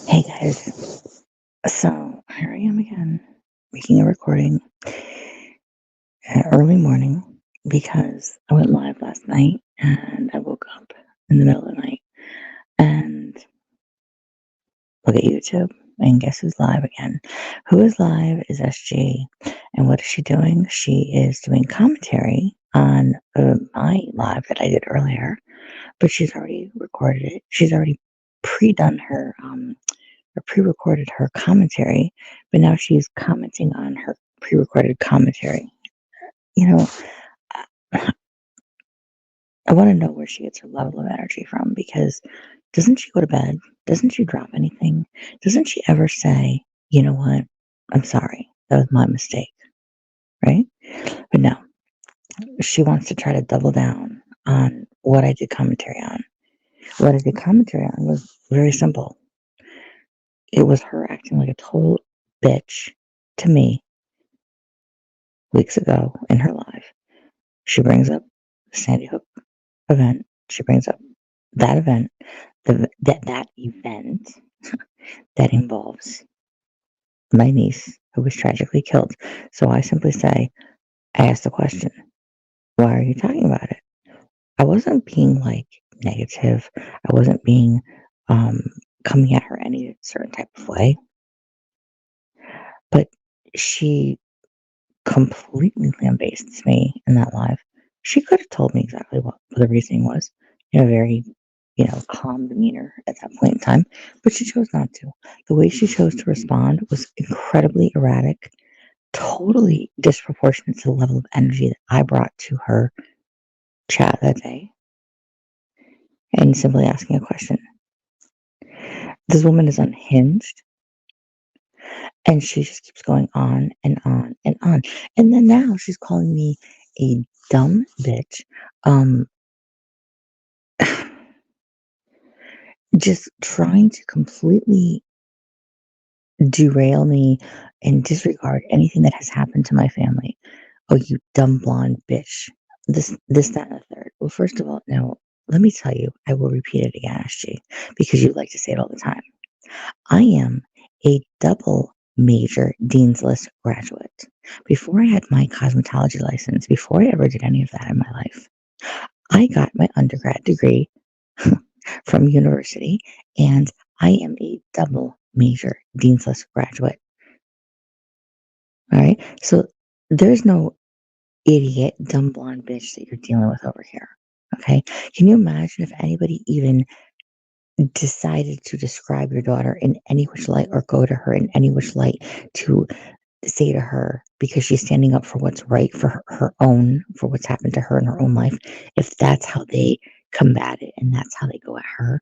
Hey guys, so here I am again, making a recording early morning because I went live last night and I woke up in the middle of the night and look at YouTube and guess who's live again? Who is live is SG, and what is she doing? She is doing commentary on my live that I did earlier, but she's already recorded it. She's already pre-done her or pre-recorded her commentary, but now she's commenting on her pre-recorded commentary. You know, I, I want to know where she gets her level of energy from because doesn't she go to bed? Doesn't she drop anything? Doesn't she ever say, you know what? I'm sorry. That was my mistake. Right? But no, she wants to try to double down on what I did commentary on. What I did commentary on was very simple. It was her acting like a total bitch to me weeks ago in her life. She brings up the Sandy Hook event. She brings up that event, that event that involves my niece who was tragically killed. So I simply say, I asked the question, why are you talking about it? I wasn't being like negative. I wasn't being um coming at her any certain type of way. But she completely lambastes me in that live. She could have told me exactly what the reasoning was in a very, calm demeanor at that point in time, but she chose not to. The way she chose to respond was incredibly erratic, totally disproportionate to the level of energy that I brought to her chat that day, and simply asking a question. This woman is unhinged, and she just keeps going on and on and on. And then now she's calling me a dumb bitch. Um, just trying to completely derail me and disregard anything that has happened to my family. Oh, you dumb blonde bitch. That, and the third. Well, first of all, now, let me tell you, I will repeat it again, SG, because you like to say it all the time. I am a double major Dean's List graduate. Before I had my cosmetology license, before I ever did any of that in my life, I got my undergrad degree from university, and I am a double major Dean's List graduate. All right. So there's no idiot, dumb blonde bitch that you're dealing with over here. Okay. Can you imagine if anybody even decided to describe your daughter in any which light or go to her in any which light to say to her because she's standing up for what's right for for what's happened to her in her own life, if that's how they combat it and that's how they go at her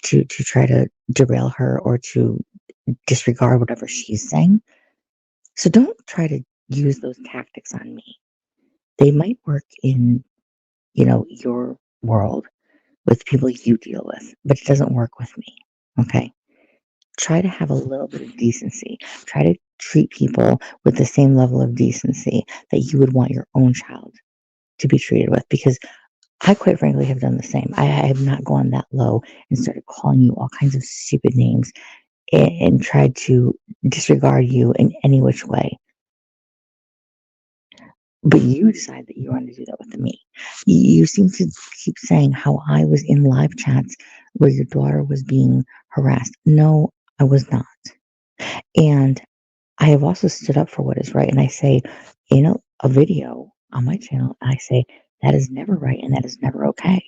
to try to derail her or to disregard whatever she's saying. So don't try to use those tactics on me. They might work in, your world with people you deal with, but it doesn't work with me. Okay. Try to have a little bit of decency. Try to treat people with the same level of decency that you would want your own child to be treated with. Because I quite frankly have done the same. I have not gone that low and started calling you all kinds of stupid names and tried to disregard you in any which way. But you decide that you want to do that with me. You seem to keep saying how I was in live chats where your daughter was being harassed. No, I was not. And I have also stood up for what is right. And I say, a video on my channel, I say, that is never right and that is never okay.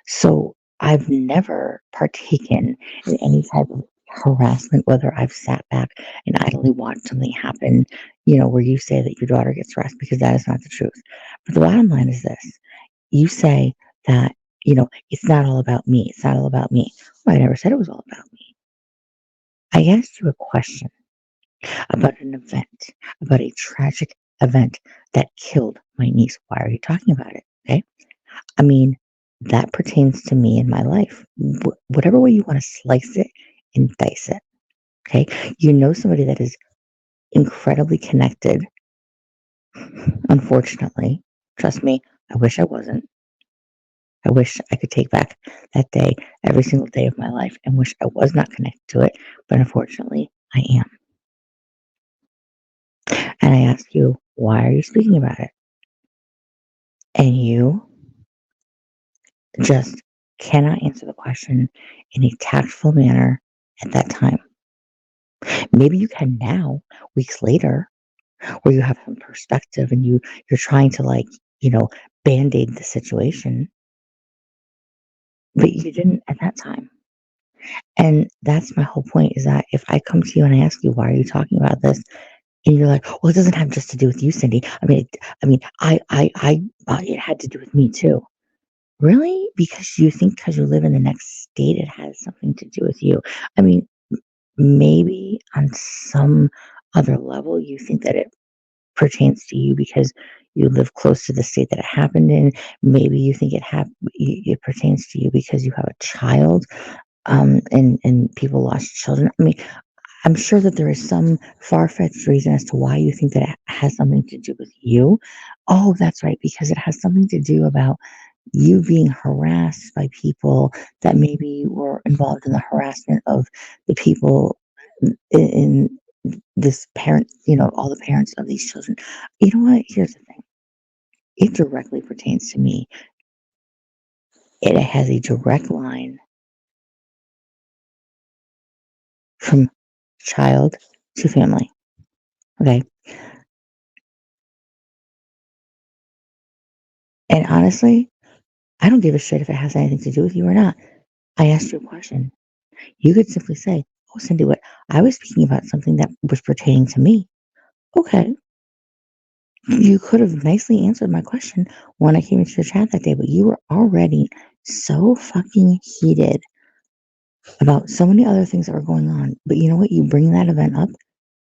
So I've never partaken in any type of harassment, whether I've sat back and idly watched something happen, where you say that your daughter gets harassed, because that is not the truth. But the bottom line is this: you say that, it's not all about me. It's not all about me. Well, I never said it was all about me. I asked you a question about an event, about a tragic event that killed my niece. Why are you talking about it? Okay. I mean, that pertains to me in my life. Whatever way you want to slice it and dice it. Okay. You know somebody that is incredibly connected, unfortunately. Trust me, I wish I wasn't. I wish I could take back that day every single day of my life and wish I was not connected to it, but unfortunately, I am. And I ask you, why are you speaking about it? And you just cannot answer the question in a tactful manner at that time. Maybe you can now, weeks later, where you have some perspective and you're trying to like, you know, band-aid the situation, but you didn't at that time. And that's my whole point is that if I come to you and I ask you, why are you talking about this? And you're like, well, it doesn't have just to do with you, Cindy. It had to do with me too. Really? Because you think because you live in the next state, it has something to do with you. I mean, maybe on some other level, you think that it pertains to you because you live close to the state that it happened in. Maybe you think it pertains to you because you have a child, and people lost children. I mean, I'm sure that there is some far-fetched reason as to why you think that it has something to do with you. Oh, that's right, because it has something to do about you being harassed by people that maybe were involved in the harassment of the people in this parent, all the parents of these children. You know what? Here's the thing. It directly pertains to me. It has a direct line from child to family. Okay. And honestly, I don't give a shit if it has anything to do with you or not. I asked you a question. You could simply say, oh, Cindy, what I was speaking about something that was pertaining to me. Okay. You could have nicely answered my question when I came into your chat that day, but you were already so fucking heated about so many other things that were going on. But you know what? You bring that event up.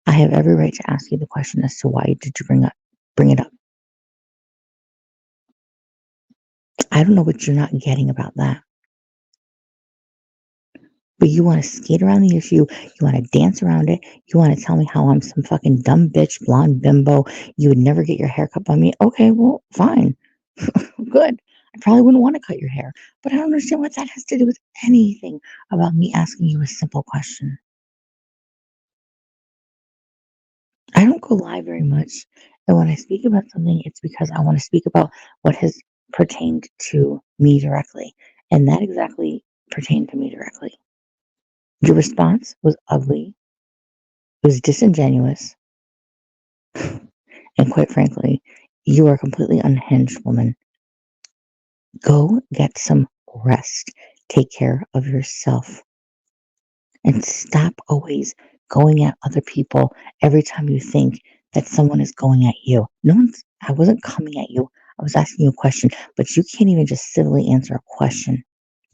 I have every right to ask you the question as to why did you bring it up. I don't know what you're not getting about that. But you want to skate around the issue. You want to dance around it. You want to tell me how I'm some fucking dumb bitch, blonde bimbo. You would never get your hair cut by me. Okay, well, fine. Good. I probably wouldn't want to cut your hair. But I don't understand what that has to do with anything about me asking you a simple question. I don't go live very much. And when I speak about something, it's because I want to speak about what has pertained to me directly. And that exactly pertained to me directly. Your response was ugly, it was disingenuous, and quite frankly, you are a completely unhinged woman. Go get some rest. Take care of yourself. And stop always going at other people every time you think that someone is going at you. I wasn't coming at you. I was asking you a question, but you can't even just civilly answer a question.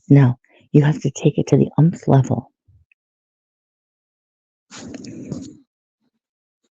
No, you have to take it to the umpth level